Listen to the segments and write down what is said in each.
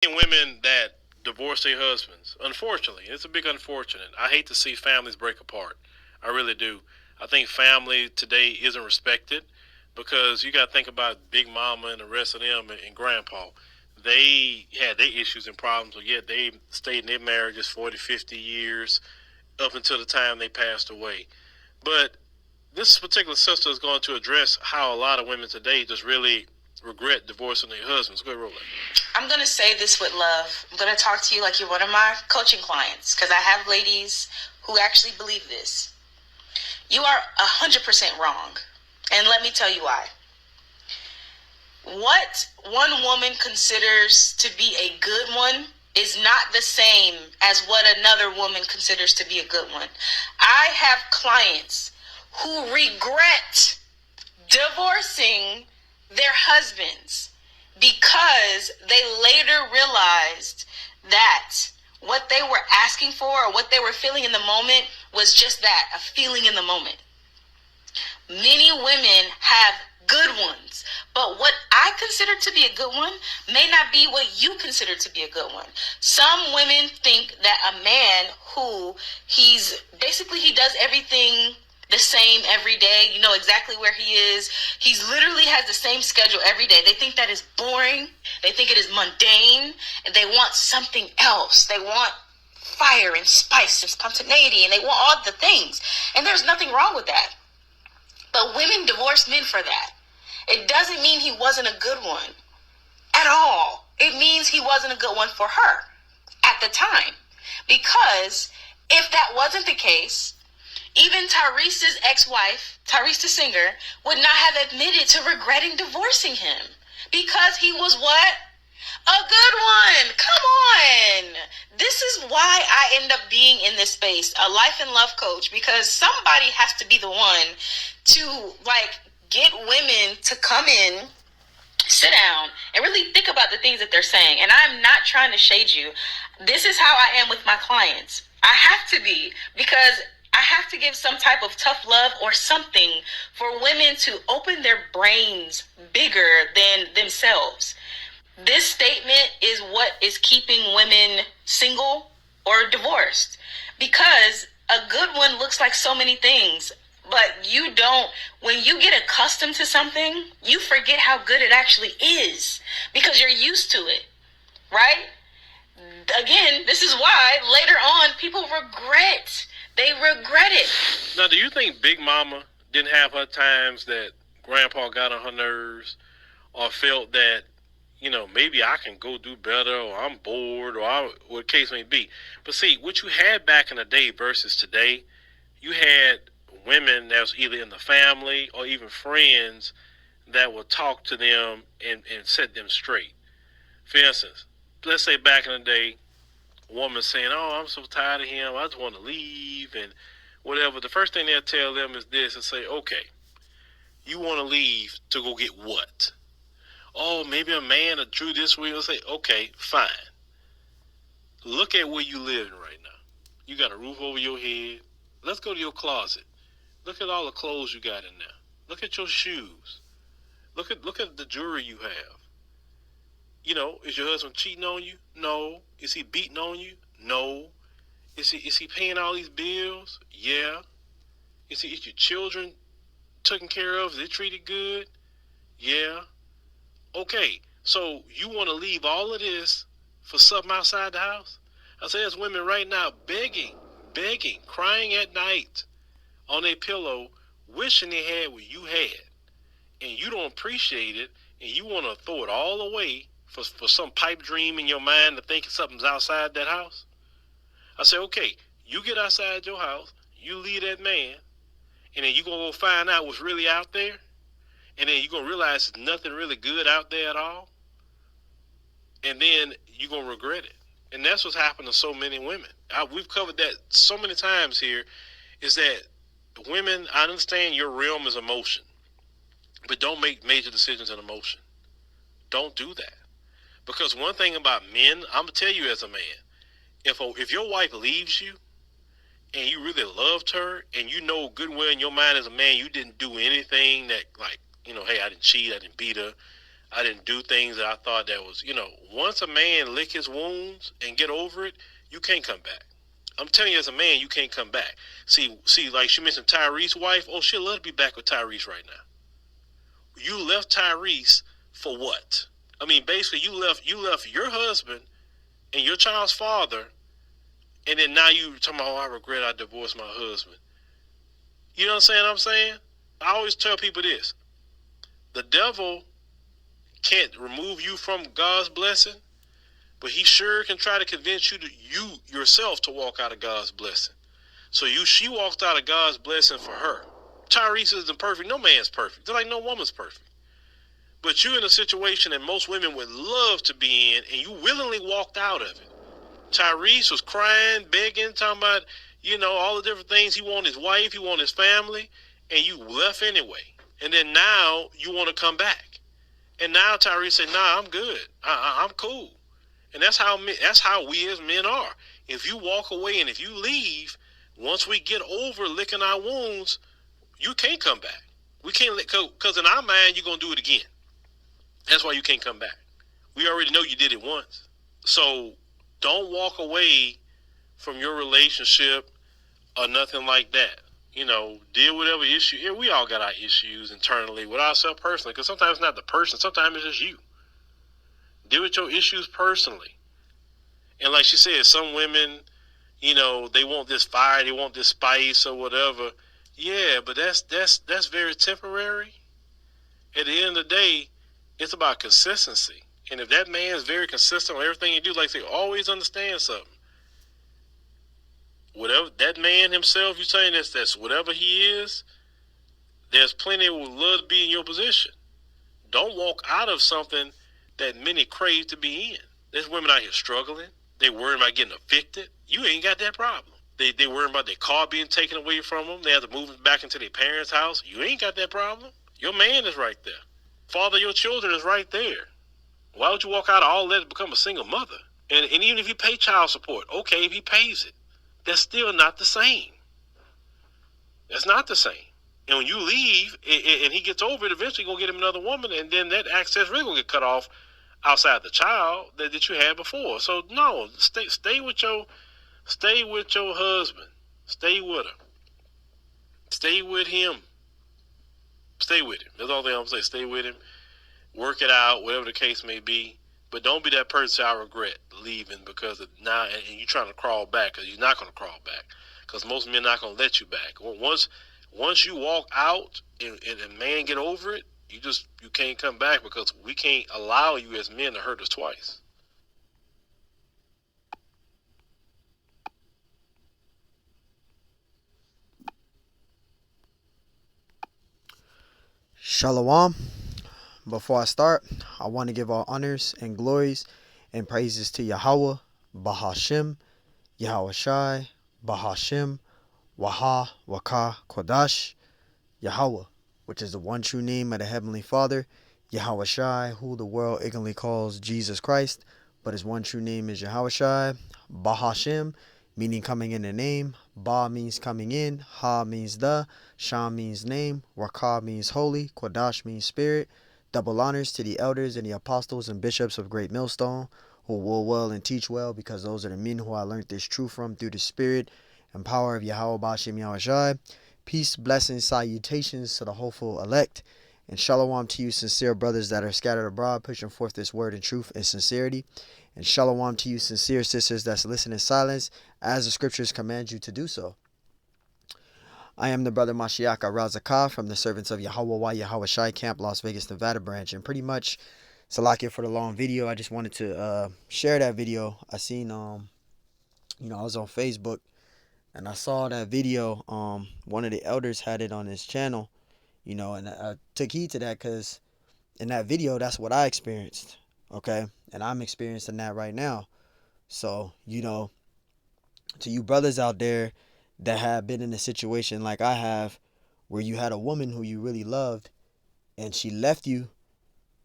Women that divorce their husbands. Unfortunately, it's a big unfortunate. I hate to see families break apart. I really do. I think family today isn't respected because you got to think about Big Mama and the rest of them and Grandpa. They had their issues and problems, but yet they stayed in their marriages 40, 50 years up until the time they passed away. But this particular sister is going to address how a lot of women today just really regret divorcing their husbands. Go ahead, roll it. I'm going to say this with love. I'm going to talk to you like you're one of my coaching clients because I have ladies who actually believe this. You are 100% wrong. And let me tell you why. What one woman considers to be a good one is not the same as what another woman considers to be a good one. I have clients who regret divorcing their husbands because they later realized that what they were asking for or what they were feeling in the moment was just that, a feeling in the moment. Many women have good ones, but what I consider to be a good one may not be what you consider to be a good one. Some women think that a man who he does everything the same every day. You know exactly where he is. He's literally has the same schedule every day. They think that is boring. They think it is mundane, and they want something else. They want fire and spice and spontaneity, and they want all the things. And there's nothing wrong with that. But women divorce men for that. It doesn't mean he wasn't a good one at all. It means he wasn't a good one for her at the time. Because if that wasn't the case, even Tyrese's ex-wife, Tyrese the singer, would not have admitted to regretting divorcing him. Because he was what? A good one. Come on. This is why I end up being in this space, a life and love coach, because somebody has to be the one to get women to come in, sit down, and really think about the things that they're saying. And I'm not trying to shade you. This is how I am with my clients. I have to be, because I have to give some type of tough love or something for women to open their brains bigger than themselves. This statement is what is keeping women single or divorced, because a good one looks like so many things, but you don't, when you get accustomed to something, you forget how good it actually is because you're used to it, right? Again, this is why later on people regret. They regret it. Now, do you think Big Mama didn't have her times that Grandpa got on her nerves or felt that, maybe I can go do better or I'm bored or what the case may be? But see, what you had back in the day versus today, you had women that was either in the family or even friends that would talk to them and set them straight. For instance, let's say back in the day, a woman saying, "Oh, I'm so tired of him. I just want to leave," and whatever. The first thing they'll tell them is this and say, "Okay, you want to leave to go get what?" "Oh, maybe a man or drew this way." I'll say, "Okay, fine. Look at where you living right now. You got a roof over your head. Let's go to your closet. Look at all the clothes you got in there. Look at your shoes. Look at the jewelry you have. Is your husband cheating on you? No. Is he beating on you? No. Is he paying all these bills? Yeah. Is your children taken care of? Is they treated good? Yeah. Okay. So you want to leave all of this for something outside the house? I say there's women right now begging, crying at night on their pillow, wishing they had what you had, and you don't appreciate it, and you want to throw it all away for some pipe dream in your mind to think something's outside that house. I say, okay, you get outside your house, you leave that man, and then you're going to go find out what's really out there, and then you're going to realize there's nothing really good out there at all, and then you're going to regret it. And that's what's happened to so many women. We've covered that so many times here, is that women, I understand your realm is emotion, but don't make major decisions in emotion. Don't do that. Because one thing about men, I'm going to tell you as a man, if your wife leaves you and you really loved her and you know good and well in your mind as a man you didn't do anything that, hey, I didn't cheat, I didn't beat her, I didn't do things that I thought that was, once a man lick his wounds and get over it, you can't come back. I'm telling you, as a man, you can't come back. See, like she mentioned Tyrese's wife. Oh, she'll love to be back with Tyrese right now. You left Tyrese for what? I mean, basically, you left your husband and your child's father, and then now you talking about, oh, I regret I divorced my husband. You know what I'm saying? I always tell people this: the devil can't remove you from God's blessing, but he sure can try to convince you yourself to walk out of God's blessing. So she walked out of God's blessing for her. Tyrese isn't perfect. No man's perfect. Just like no woman's perfect. But you're in a situation that most women would love to be in, and you willingly walked out of it. Tyrese was crying, begging, talking about, all the different things. He wanted his wife, he wanted his family, and you left anyway. And then now you want to come back. And now Tyrese said, nah, I'm good. I'm cool. And that's how we as men are. If you walk away and if you leave, once we get over licking our wounds, you can't come back. We can't, because in our mind, you're going to do it again. That's why you can't come back. We already know you did it once. So don't walk away from your relationship or nothing like that. Deal with whatever issue. Yeah, we all got our issues internally with ourselves personally, because sometimes it's not the person, sometimes it's just you. Deal with your issues personally. And like she said, some women, they want this fire, they want this spice or whatever. Yeah, but that's very temporary. At the end of the day, it's about consistency. And if that man is very consistent on everything he do, like I say, always understand something. Whatever that man himself, you're saying that's whatever he is, there's plenty who would love to be in your position. Don't walk out of something that many crave to be in. There's women out here struggling. They worry about getting evicted. You ain't got that problem. They worry about their car being taken away from them. They have to move back into their parents' house. You ain't got that problem. Your man is right there. Father of your children is right there. Why would you walk out of all that to become a single mother? And even if you pay child support, okay, if he pays it, that's still not the same. That's not the same. And when you leave and he gets over it, eventually you're going to get him another woman, and then that access really going to get cut off outside the child that you had before. So no, stay with your husband. Stay with her. Stay with him. Stay with him. That's all I'm saying. Stay with him. Work it out, whatever the case may be. But don't be that person I regret leaving because of now, and you're trying to crawl back, because you're not going to crawl back. Because most men are not going to let you back. Once you walk out and a man get over it, you can't come back, because we can't allow you as men to hurt us twice. Shalom. Before I start, I want to give all honors and glories and praises to Yahweh, Bahashem, Yahweh Shai, Bahashem, Waha, Waka, Kodash, Yahweh, which is the one true name of the Heavenly Father, Yahweh Shai, who the world ignorantly calls Jesus Christ, but his one true name is Yahweh Shai, Bahashem, meaning coming in the name. Ba means coming in, Ha means the, Sham means name, Waka means holy, Kodash means spirit. Double honors to the elders and the apostles and bishops of Great Millstone, who will well and teach well, because those are the men who I learned this truth from through the spirit and power of Yahweh Bashem Yahweh Shai. Peace, blessings, salutations to the hopeful elect, and shalom to you sincere brothers that are scattered abroad, pushing forth this word in truth and sincerity. And shalom to you sincere sisters that's listening in silence, as the scriptures command you to do so. I am the brother Mashiach Razakah from the Servants of Yahweh Yahweh Shai Camp, Las Vegas, Nevada branch. And pretty much, Salakia for the long video. I just wanted to share that video. I seen, I was on Facebook and I saw that video. One of the elders had it on his channel, and I took heed to that, because in that video, that's what I experienced. Okay. And I'm experiencing that right now. So, to you brothers out there that have been in a situation like I have, where you had a woman who you really loved and she left you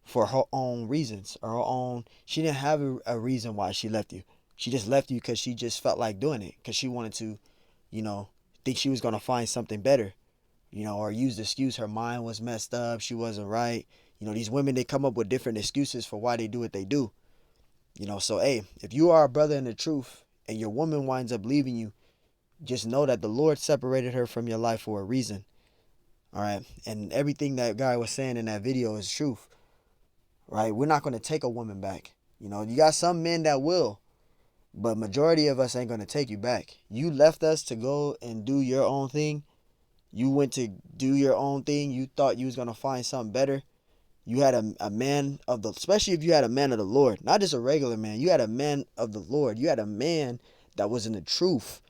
for her own reasons, or her own, she didn't have a reason why she left you. She just left you because she just felt like doing it, because she wanted to, think she was going to find something better, or use the excuse her mind was messed up, she wasn't right, These women, they come up with different excuses for why they do what they do. So hey, if you are a brother in the truth and your woman winds up leaving you, just know that the Lord separated her from your life for a reason. All right. And everything that guy was saying in that video is truth. Right. We're not going to take a woman back. You got some men that will, but majority of us ain't going to take you back. You left us to go and do your own thing. You went to do your own thing. You thought you was going to find something better. You had a man of the, especially if you had a man of the Lord, not just a regular man. You had a man of the Lord. You had a man that was in the truth.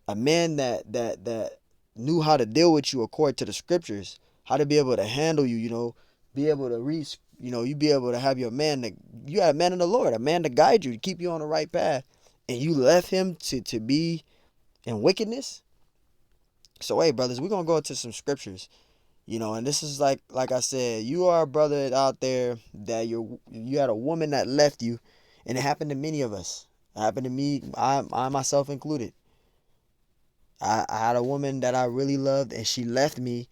A man that knew how to deal with you according to the scriptures, how to be able to handle you, be able to reach, you be able to have your man that you had a man of the Lord, a man to guide you, to keep you on the right path, and you left him to be in wickedness. So hey, brothers, we're gonna go into some scriptures. And this is like I said, you are a brother out there that you had a woman that left you, and it happened to many of us. It happened to me, I myself included. I had a woman that I really loved, and she left me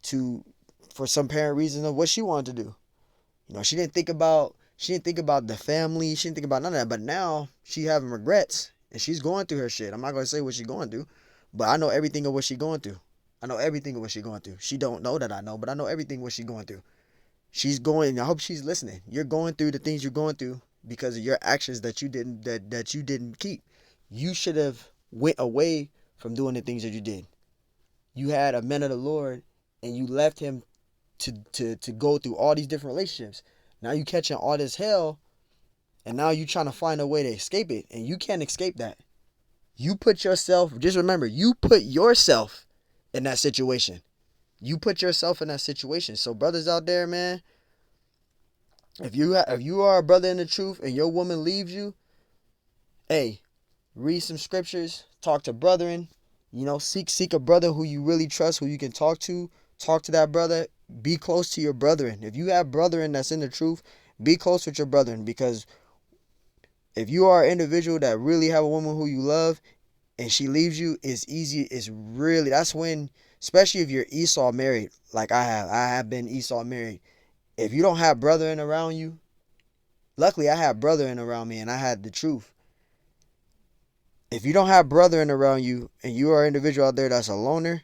to for some apparent reason of what she wanted to do. She didn't think about the family. She didn't think about none of that. But now she having regrets, and she's going through her shit. I'm not gonna say what she's going through, but I know everything of what she's going through. I know everything of what she's going through. She don't know that I know, but I know everything what she's going through. She's going. I hope she's listening. You're going through the things you're going through because of your actions that you didn't keep. You should have went away from doing the things that you did. You had a man of the Lord, and you left him to go through all these different relationships. Now you catching all this hell, and now you trying to find a way to escape it, and you can't escape that. You put yourself. Just remember, you put yourself in that situation. You put yourself in that situation. So brothers out there, man, if you are a brother in the truth and your woman leaves you, hey, read some scriptures, talk to brethren, seek a brother who you really trust, who you can talk to. Talk to that brother. Be close to your brethren. If you have brethren that's in the truth, be close with your brethren, because if you are an individual that really have a woman who you love and she leaves you, it's easy. That's when, especially if you're Esau married, like I have been Esau married. If you don't have brethren around you, luckily I have brethren around me and I had the truth. If you don't have brethren around you and you are an individual out there that's a loner,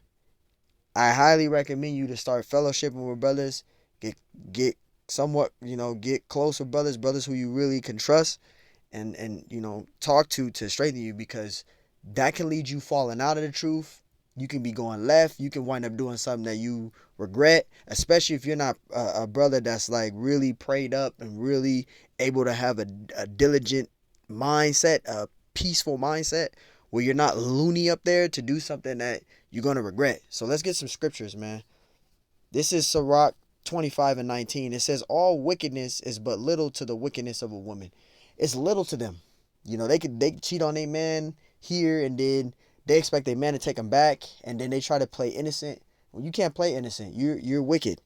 I highly recommend you to start fellowshipping with brothers. Get somewhat, get close with brothers who you really can trust and talk to strengthen you, because that can lead you falling out of the truth. You can be going left. You can wind up doing something that you regret, especially if you're not a brother that's like really prayed up and really able to have a diligent mindset, a peaceful mindset, where you're not loony up there to do something that you're going to regret. So let's get some scriptures, man. This is Sirach 25:19. It says, all wickedness is but little to the wickedness of a woman. It's little to them. They cheat on their man here, and then they expect their man to take them back, and then they try to play innocent. Well, you can't play innocent. You're wicked.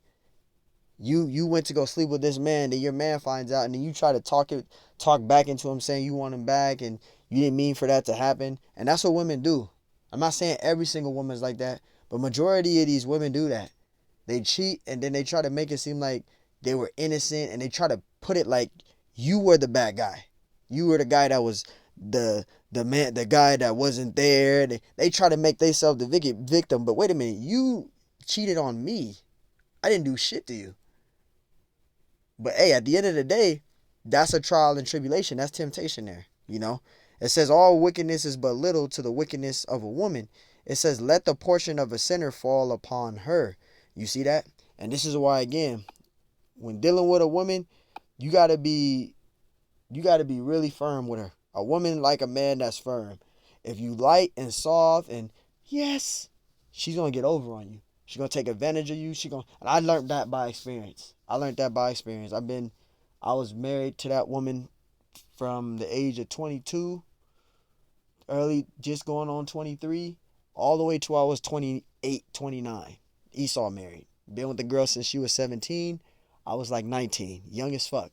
You went to go sleep with this man, then your man finds out, and then you try to talk back into him, saying you want him back, and you didn't mean for that to happen. And that's what women do. I'm not saying every single woman is like that, but majority of these women do that. They cheat, and then they try to make it seem like they were innocent, and they try to put it like you were the bad guy. You were the guy that was the man, the guy that wasn't there. They try to make themselves the victim. But wait a minute, you cheated on me. I didn't do shit to you. But hey, at the end of the day, that's a trial and tribulation. That's temptation there. It says all wickedness is but little to the wickedness of a woman. It says let the portion of a sinner fall upon her. You see that? And this is why, again, when dealing with a woman, you gotta be really firm with her. A woman like a man that's firm. If you light and soft and yes, she's gonna get over on you. She's gonna take advantage of you. And I learned that by experience. I was married to that woman from the age of 22, early, just going on 23, all the way to I was 28, 29. Esau married. Been with the girl since she was 17. I was like 19, young as fuck.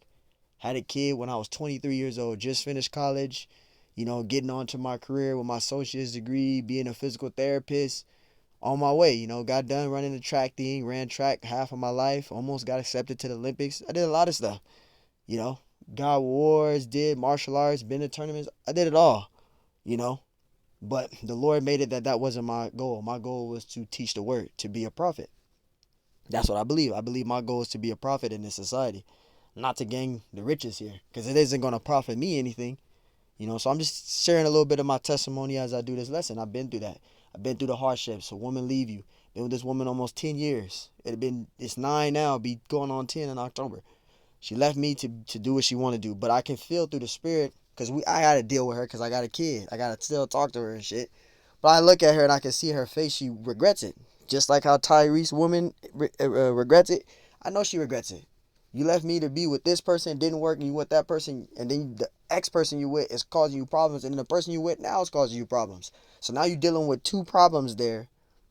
Had a kid when I was 23 years old, just finished college, getting on to my career with my associate's degree, being a physical therapist, on my way. Got done running the track thing, ran track half of my life, almost got accepted to the Olympics. I did a lot of stuff, you know. Got awards, did martial arts, been to tournaments. I did it all, you know. But the Lord made it that wasn't my goal. My goal was to teach the word, to be a prophet. That's what I believe. I believe my goal is to be a prophet in this society, not to gain the riches here, because it isn't going to profit me anything. So I'm just sharing a little bit of my testimony as I do this lesson. I've been through that. I've been through the hardships. A woman leave you. Been with this woman almost 10 years. It's 9 now, be going on 10 in October. She left me to do what she want to do, but I can feel through the spirit, because I got to deal with her because I got a kid. I got to still talk to her and shit. But I look at her and I can see her face. She regrets it. Just like how Tyrese woman regrets it. I know she regrets it. You left me to be with this person, it didn't work, and you with that person, and then the ex person you with is causing you problems, and the person you with now is causing you problems. So now you're dealing with 2 problems there,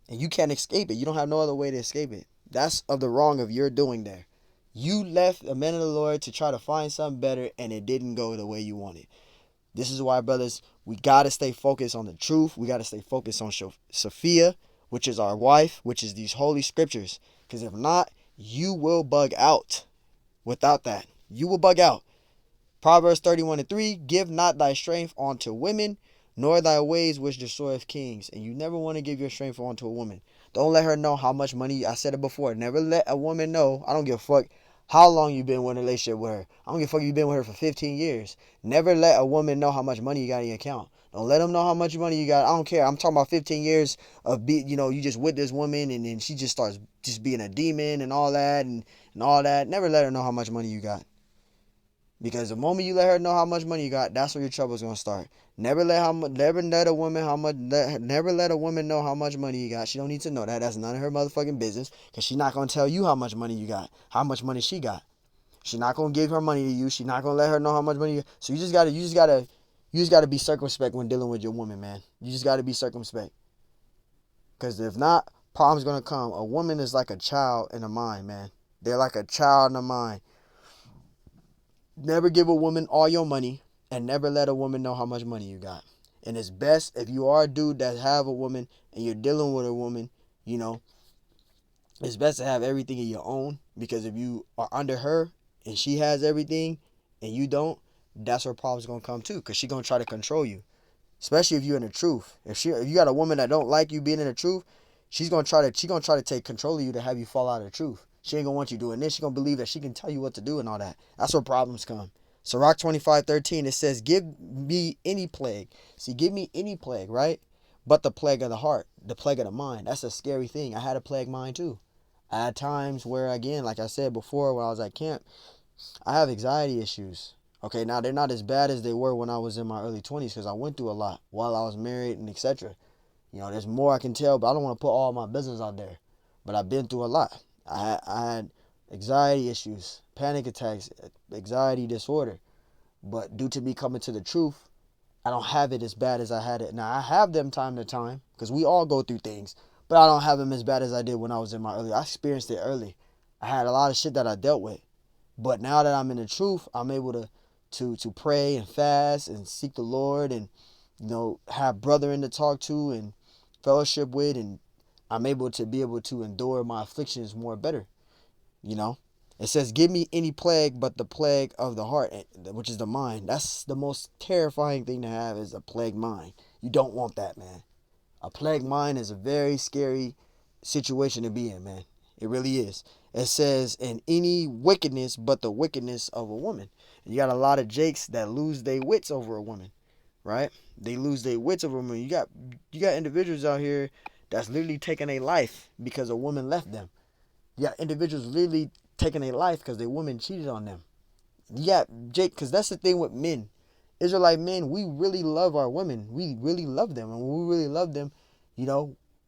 and you can't escape it. You don't have no other way to escape it. That's of the wrong of your doing there. You left a man of the Lord to try to find something better, and it didn't go the way you wanted. This is why, brothers, we got to stay focused on the truth. We got to stay focused on Sophia, which is our wife, which is these holy scriptures. Because if not, you will bug out. Without that, you will bug out. Proverbs 31:3, give not thy strength unto women, nor thy ways which destroyeth kings. And you never want to give your strength unto a woman. Don't let her know how much money, I said it before, never let a woman know, I don't give a fuck how long you've been in a relationship with her. I don't give a fuck if you've been with her for 15 years. Never let a woman know how much money you got in your account. Don't let them know how much money you got. I don't care. I'm talking about 15 years of you just with this woman, and then she just starts just being a demon and all that and all that. Never let her know how much money you got. Because the moment you let her know how much money you got, that's where your trouble's gonna start. Never let a woman never let a woman know how much money you got. She don't need to know that. That's none of her motherfucking business. Cause she's not gonna tell you how much money you got, how much money she got. She's not gonna give her money to you. She's not gonna let her know how much money you got. So you just gotta be circumspect when dealing with your woman, man. You just gotta be circumspect. Cause if not, problems gonna come. A woman is like a child in the mind, man. They're like a child in the mind. Never give a woman all your money, and never let a woman know how much money you got. And it's best if you are a dude that have a woman and you're dealing with a woman, it's best to have everything in your own, because if you are under her and she has everything and you don't, that's where problems gonna come too, because she gonna try to control you. Especially if you're in the truth. If you got a woman that don't like you being in the truth, she's gonna try to take control of you to have you fall out of the truth. She ain't gonna want you doing this. She gonna believe that she can tell you what to do and all that. That's where problems come. Sirach 25:13, it says, give me any plague. See, give me any plague, right? But the plague of the heart, the plague of the mind. That's a scary thing. I had a plague mind too. I had times where, again, like I said before, when I was at camp, I have anxiety issues. Okay, now they're not as bad as they were when I was in my early 20s, because I went through a lot while I was married and etc. There's more I can tell, but I don't want to put all my business out there. But I've been through a lot. I had anxiety issues, panic attacks, anxiety disorder. But due to me coming to the truth, I don't have it as bad as I had it. Now, I have them time to time, because we all go through things. But I don't have them as bad as I did when I was in my early. I experienced it early. I had a lot of shit that I dealt with. But now that I'm in the truth, I'm able to pray and fast and seek the Lord, and have brethren to talk to and fellowship with, and I'm able to endure my afflictions more better. It says, give me any plague but the plague of the heart, which is the mind. That's the most terrifying thing to have, is a plague mind. You don't want that, man. A plague mind is a very scary situation to be in, man. It really is. It says, in any wickedness but the wickedness of a woman. And you got a lot of jakes that lose their wits over a woman, right? They lose their wits over a woman. You got individuals out here that's literally taking a life because a woman left them. You got individuals literally taking a life because their woman cheated on them. You got Jake, because that's the thing with men. Israelite men, we really love our women. We really love them. And when we really love them,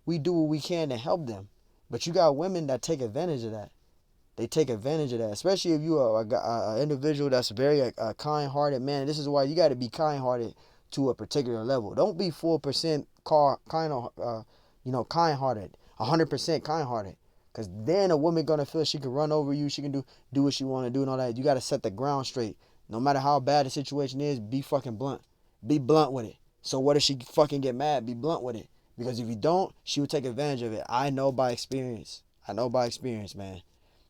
we do what we can to help them. But you got women that take advantage of that. They take advantage of that, especially if you are an individual that's very a kind-hearted man. This is why you got to be kind-hearted to a particular level. Don't be full percent kind-hearted, 100% kind-hearted. Because then a woman gonna feel she can run over you, she can do what she want to do and all that. You got to set the ground straight. No matter how bad the situation is, be fucking blunt. Be blunt with it. So what if she fucking get mad? Be blunt with it. Because if you don't, she would take advantage of it. I know by experience. I know by experience, man.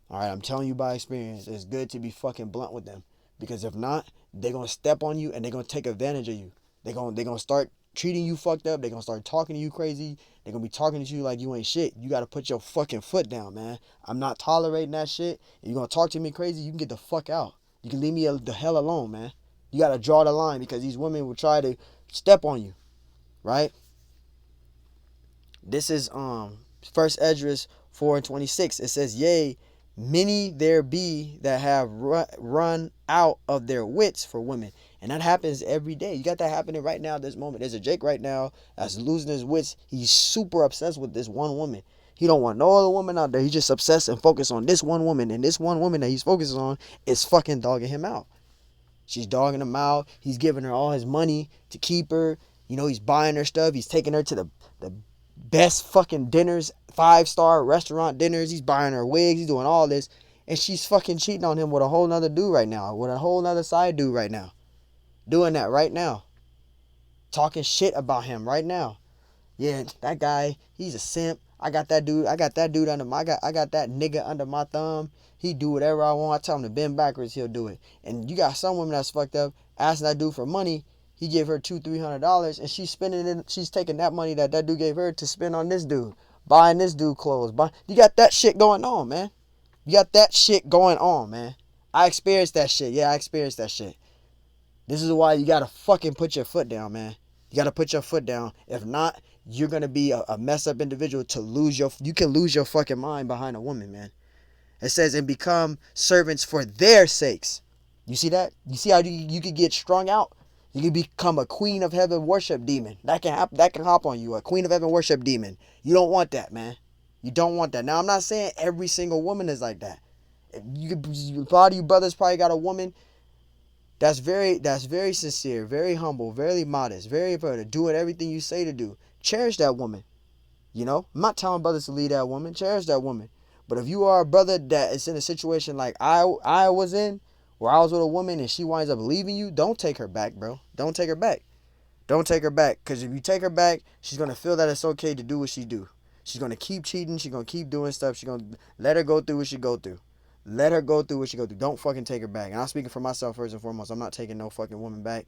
All right, I'm telling you by experience. It's good to be fucking blunt with them. Because if not, they're going to step on you and they're going to take advantage of you. They're gonna start treating you fucked up. They're going to start talking to you crazy. They're going to be talking to you like you ain't shit. You got to put your fucking foot down, man. I'm not tolerating that shit. If you're going to talk to me crazy, you can get the fuck out. You can leave me the hell alone, man. You got to draw the line because these women will try to step on you, right? This is First Esdras 4:26. It says, "Yea, many there be that have run out of their wits for women." And that happens every day. You got that happening right now at this moment. There's a Jake right now that's losing his wits. He's super obsessed with this one woman. He don't want no other woman out there. He's just obsessed and focused on this one woman. And this one woman that he's focused on is fucking dogging him out. She's dogging him out. He's giving her all his money to keep her. You know, he's buying her stuff. He's taking her to the best fucking dinners, 5-star restaurant dinners. He's buying her wigs. He's doing all this. And she's fucking cheating on him with a whole nother dude right now. With a whole nother side dude right now. Doing that right now. Talking shit about him right now. Yeah, that guy, he's a simp. I got that dude under my, I got that nigga under my thumb. He do whatever I want. I tell him to bend backwards, he'll do it. And you got some women that's fucked up, asking that dude for money. He give her $200-$300, and she's spending it. She's taking that money that dude gave her to spend on this dude, buying this dude clothes. You got that shit going on, man. You got that shit going on, man. I experienced that shit. Yeah, I experienced that shit. This is why you gotta fucking put your foot down, man. You gotta put your foot down. If not, you're gonna be a messed up individual you can lose your fucking mind behind a woman, man. It says, and become servants for their sakes. You see that? You see how you could get strung out? You can become a queen of heaven worship demon. That can happen. That can hop on you. A queen of heaven worship demon. You don't want that, man. You don't want that. Now, I'm not saying every single woman is like that. A lot of you brothers probably got a woman that's very sincere, very humble, very modest, very important, doing everything you say to do. Cherish that woman. You know, I'm not telling brothers to leave that woman. Cherish that woman. But if you are a brother that is in a situation like I was in, where I was with a woman and she winds up leaving you, don't take her back, bro. Don't take her back. Don't take her back. Because if you take her back, she's going to feel that it's okay to do what she do. She's going to keep cheating. She's going to keep doing stuff. She's going to let her go through what she go through. Let her go through what she go through. Don't fucking take her back. And I'm speaking for myself first and foremost. I'm not taking no fucking woman back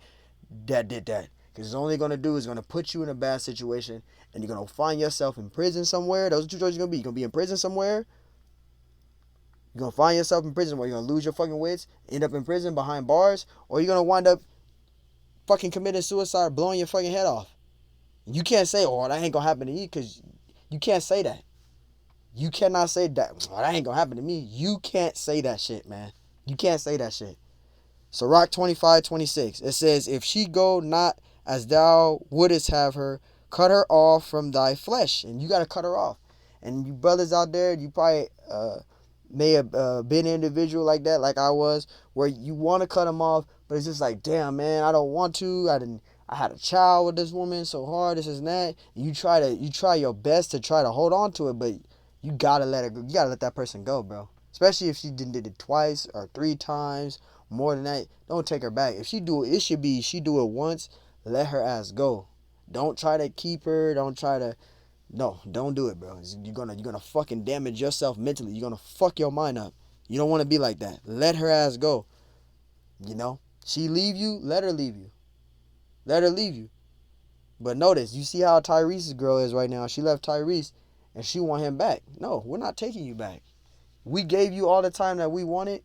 that did that. Because it's only going to do is going to put you in a bad situation. And you're going to find yourself in prison somewhere. Those are two choices you're going to be. You're going to be in prison somewhere. You're going to find yourself in prison where you're going to lose your fucking wits, end up in prison behind bars, or you're going to wind up fucking committing suicide or blowing your fucking head off. You can't say, oh, that ain't going to happen to you, because you can't say that. You cannot say that. Oh, that ain't going to happen to me. You can't say that shit, man. You can't say that shit. Sirach 25:26. It says, if she go not as thou wouldest have her, cut her off from thy flesh. And you got to cut her off. And you brothers out there, you probably may have been an individual like that, like I was, where you want to cut them off, but it's just like, damn, man, I don't want to. I had a child with this woman so hard, this and that. And you try your best to try to hold on to it, but you gotta let her go. You gotta let that person go, bro. Especially if she did it twice or 3 times, more than that. Don't take her back. If she do it, she do it once. Let her ass go. Don't try to keep her. No, don't do it, bro. You're gonna fucking damage yourself mentally. You're gonna fuck your mind up. You don't want to be like that. Let her ass go. You know, she leave you, let her leave you. Let her leave you. But notice, you see how Tyrese's girl is right now. She left Tyrese, and she want him back. No, we're not taking you back. We gave you all the time that we wanted,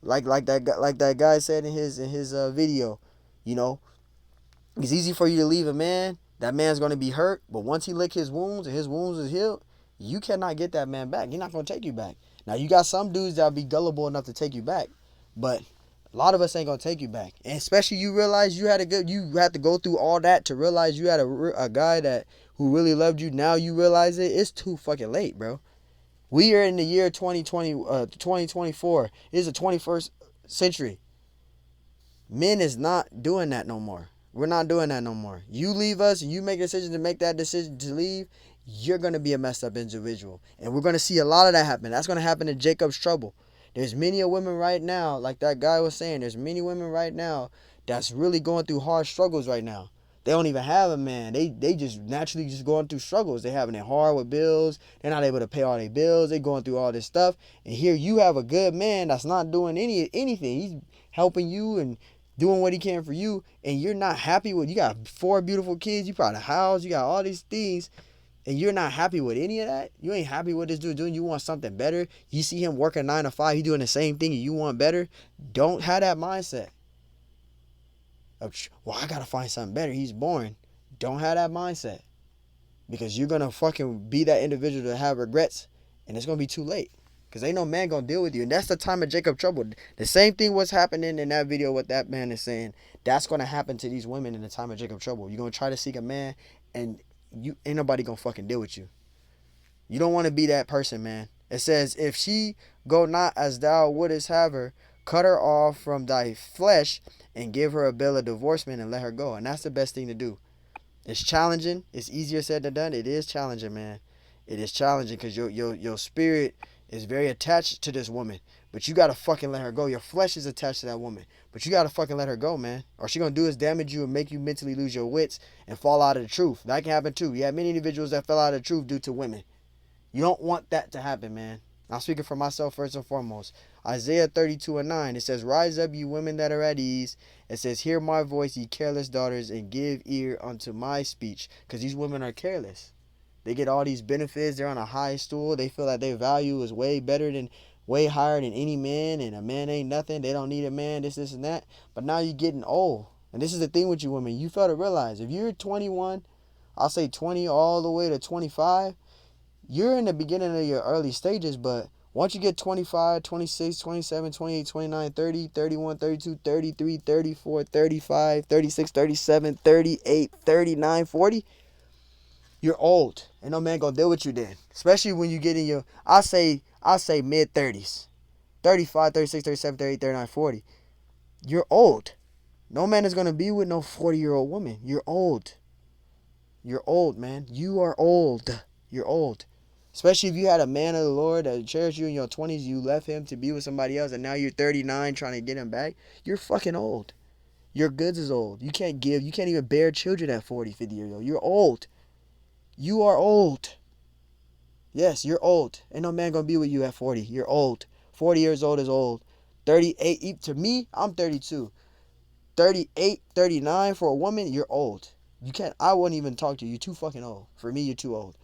like that guy said in his video. You know, it's easy for you to leave a man. That man's going to be hurt, but once he lick his wounds and his wounds is healed, you cannot get that man back. He's not going to take you back. Now, you got some dudes that'll be gullible enough to take you back, but a lot of us ain't going to take you back. And especially you realize you had to go through all that to realize you had a guy who really loved you. Now you realize it. It's too fucking late, bro. We are in the year 2024. It is the 21st century. Men is not doing that no more. We're not doing that no more. You leave us and you make a decision to make that decision to leave, you're going to be a messed up individual. And we're going to see a lot of that happen. That's going to happen in Jacob's trouble. There's many women right now, like that guy was saying, there's many women right now that's really going through hard struggles right now. They don't even have a man. They just naturally just going through struggles. They having it hard with bills. They're not able to pay all their bills. They going through all this stuff. And here you have a good man that's not doing anything. He's helping you and doing what he can for you. And you're not happy with. You got 4 beautiful kids. You bought a house. You got all these things. And you're not happy with any of that. You ain't happy with this dude doing. You want something better. You see him working 9 to 5. He doing the same thing and you want better. Don't have that mindset. Well, I gotta find something better. He's boring. Don't have that mindset. Because you're gonna fucking be that individual to have regrets. And it's gonna be too late. Because ain't no man gonna deal with you. And that's the time of Jacob trouble. The same thing was happening in that video, what that man is saying. That's gonna happen to these women in the time of Jacob trouble. You're gonna try to seek a man and you ain't nobody gonna fucking deal with you. You don't wanna be that person, man. It says, if she go not as thou wouldest have her, cut her off from thy flesh and give her a bill of divorcement and let her go. And that's the best thing to do. It's challenging. It's easier said than done. It is challenging, man. It is challenging because your spirit is very attached to this woman. But you got to fucking let her go. Your flesh is attached to that woman. But you got to fucking let her go, man. Or she going to do is damage you and make you mentally lose your wits and fall out of the truth. That can happen too. You have many individuals that fell out of the truth due to women. You don't want that to happen, man. I'm speaking for myself first and foremost. Isaiah 32:9, it says, rise up, you women that are at ease. It says, hear my voice, ye careless daughters, and give ear unto my speech. Because these women are careless. They get all these benefits. They're on a high stool. They feel like their value is way higher than any man, and a man ain't nothing. They don't need a man, this, and that. But now you're getting old. And this is the thing with you women. You fail to realize, if you're 21, I'll say 20 all the way to 25, you're in the beginning of your early stages, but once you get 25, 26, 27, 28, 29, 30, 31, 32, 33, 34, 35, 36, 37, 38, 39, 40, you're old. Ain't no man gonna deal with you then. Especially when you get in your, I say mid 30s. 35, 36, 37, 38, 39, 40. You're old. No man is gonna be with no 40-year-old woman. You're old. You're old, man. You are old. You're old. Especially if you had a man of the Lord that cherished you in your 20s, you left him to be with somebody else, and now you're 39 trying to get him back. You're fucking old. Your goods is old. You can't even bear children at 40, 50 years old. You're old. You are old. Yes, you're old. Ain't no man gonna be with you at 40. You're old. 40 years old is old. 38, to me, I'm 32. 38, 39 for a woman, you're old. I wouldn't even talk to you. You're too fucking old. For me, you're too old.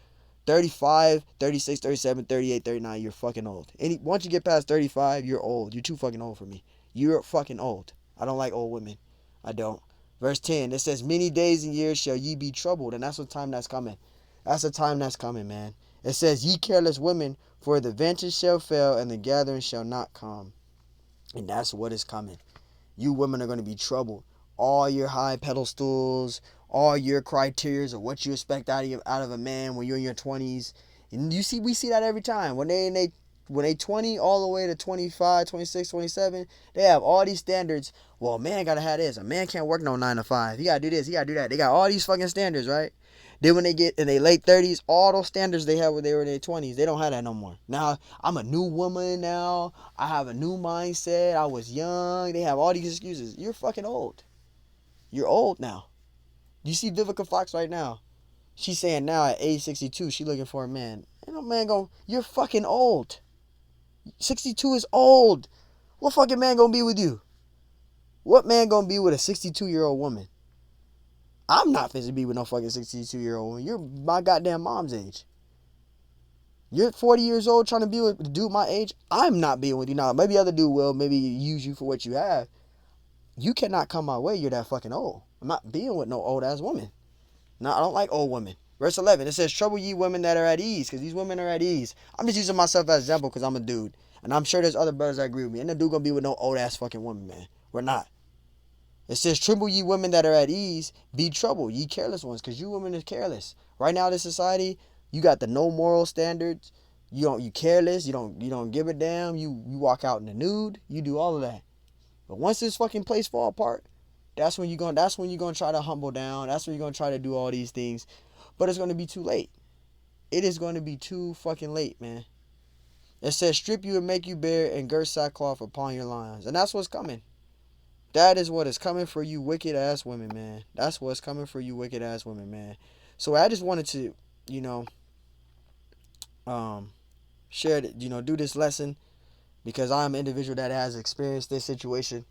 35, 36, 37, 38, 39, you're fucking old. Once you get past 35, you're old. You're too fucking old for me. You're fucking old. I don't like old women. I don't. Verse 10, it says, many days and years shall ye be troubled. And that's the time that's coming. That's the time that's coming, man. It says, ye careless women, for the vantage shall fail and the gathering shall not come. And that's what is coming. You women are going to be troubled. All your high pedestals, all your criterias of what you expect out of a man when you're in your 20s. And we see that every time. When they 20 all the way to 25, 26, 27, they have all these standards. Well, a man got to have this. A man can't work no 9 to 5. He got to do this. He got to do that. They got all these fucking standards, right? Then when they get in their late 30s, all those standards they had when they were in their 20s, they don't have that no more. Now, I'm a new woman now. I have a new mindset. I was young. They have all these excuses. You're fucking old. You're old now. You see Vivica Fox right now. She's saying now at age 62, she looking for a man. Ain't no man going, you're fucking old. 62 is old. What fucking man gonna be with you? What man gonna be with a 62-year-old woman? I'm not fit to be with no fucking 62-year-old woman. You're my goddamn mom's age. You're 40 years old trying to be with a dude my age. I'm not being with you now. Maybe other dude will. Maybe use you for what you have. You cannot come my way. You're that fucking old. I'm not being with no old ass woman. No, I don't like old women. Verse 11, it says, trouble ye women that are at ease, because these women are at ease. I'm just using myself as an example because I'm a dude. And I'm sure there's other brothers that agree with me. And the dude gonna be with no old ass fucking woman, man. We're not. It says, tremble ye women that are at ease, be troubled, ye careless ones, because you women are careless. Right now in this society, you got the no moral standards. You careless, you don't give a damn, you walk out in the nude, you do all of that. But once this fucking place fall apart, that's when you're gonna try to humble down. That's when you're gonna try to do all these things. But it's gonna be too late. It is gonna be too fucking late, man. It says, strip you and make you bare and gird sackcloth upon your lions. And that's what's coming. That is what is coming for you wicked ass women, man. That's what's coming for you wicked ass women, man. So I just wanted to, you know, um, share, do this lesson because I'm an individual that has experienced this situation.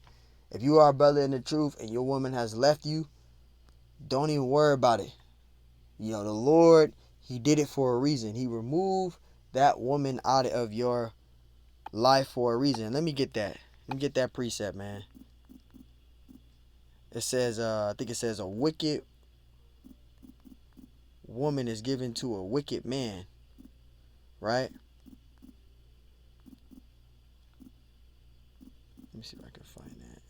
If you are a brother in the truth and your woman has left you, don't even worry about it. The Lord, He did it for a reason. He removed that woman out of your life for a reason. Let me get that. Let me get that precept, man. It says, I think it says, a wicked woman is given to a wicked man, right? Let me see if I can find that.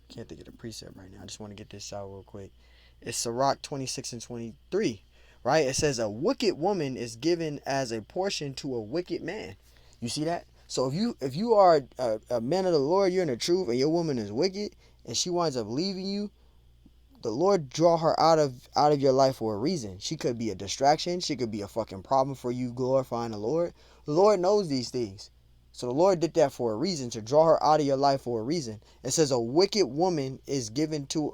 Can't think of the precept right now. I just want to get this out real quick. It's Sirach 26 and 23, right? It says a wicked woman is given as a portion to a wicked man. You see that? So if you are a man of the Lord, you're in the truth, and your woman is wicked, and she winds up leaving you, the Lord draw her out of your life for a reason. She could be a distraction. She could be a fucking problem for you glorifying the Lord. The Lord knows these things. So the Lord did that for a reason, to draw her out of your life for a reason. It says a wicked woman is given to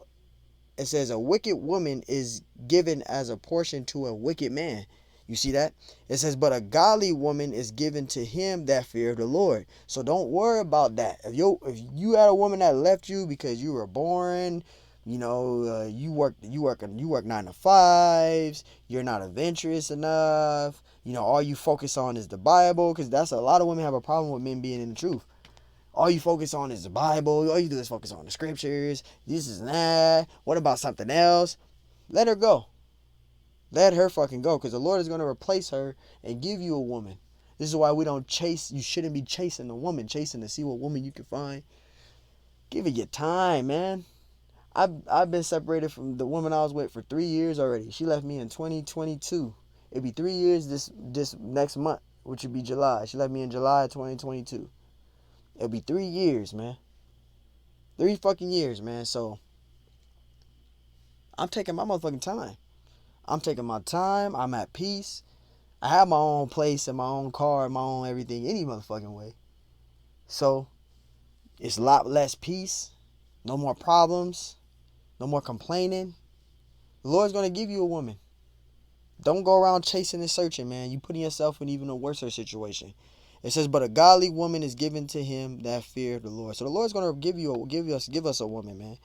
It says a wicked woman is given as a portion to a wicked man. You see that? It says, but a godly woman is given to him that fear the Lord. So don't worry about that. If you had a woman that left you because you were boring, you work 9 to 5s, you're not adventurous enough, all you focus on is the Bible, because that's a lot of women have a problem with men being in the truth. All you focus on is the Bible. All you do is focus on the scriptures. This is that. What about something else? Let her go. Let her fucking go, because the Lord is going to replace her and give you a woman. This is why we don't chase. You shouldn't be chasing a woman, chasing to see what woman you can find. Give it your time, man. I've been separated from the woman I was with for 3 years already. She left me in 2022. It'd be 3 years this next month, which would be July. She left me in July 2022. It'll be 3 years, man. 3 fucking years, man. So I'm taking my motherfucking time. I'm taking my time. I'm at peace. I have my own place and my own car and my own everything any motherfucking way. So it's a lot less peace. No more problems. No more complaining. The Lord's going to give you a woman. Don't go around chasing and searching, man. You putting yourself in even a worse situation. It says, but a godly woman is given to him that fear the Lord. So the Lord's going to give us a woman, man.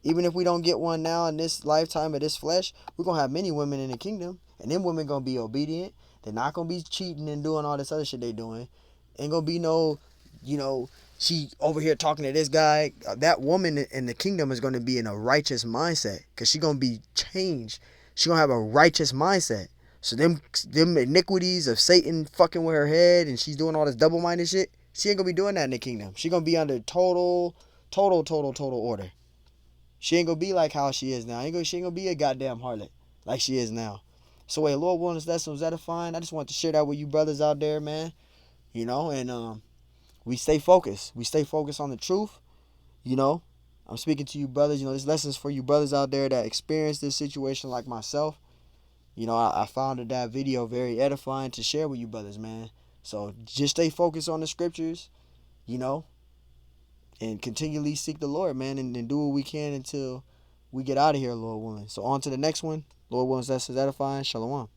Even if we don't get one now in this lifetime of this flesh, we're going to have many women in the kingdom. And them women going to be obedient. They're not going to be cheating and doing all this other shit they doing. Ain't going to be no, she over here talking to this guy. That woman in the kingdom is going to be in a righteous mindset, because she going to be changed. She going to have a righteous mindset. So them iniquities of Satan fucking with her head and she's doing all this double-minded shit, she ain't gonna be doing that in the kingdom. She gonna be under total order. She ain't gonna be like how she is now. She ain't gonna be a goddamn harlot like she is now. So hey, Lord willing, that's was edifying. I just want to share that with you brothers out there, man. And we stay focused. We stay focused on the truth. I'm speaking to you brothers. This lessons for you brothers out there that experience this situation like myself. I found that video very edifying to share with you brothers, man. So just stay focused on the scriptures, and continually seek the Lord, man, and do what we can until we get out of here, Lord willing. So on to the next one. Lord willing, that's edifying. Shalom.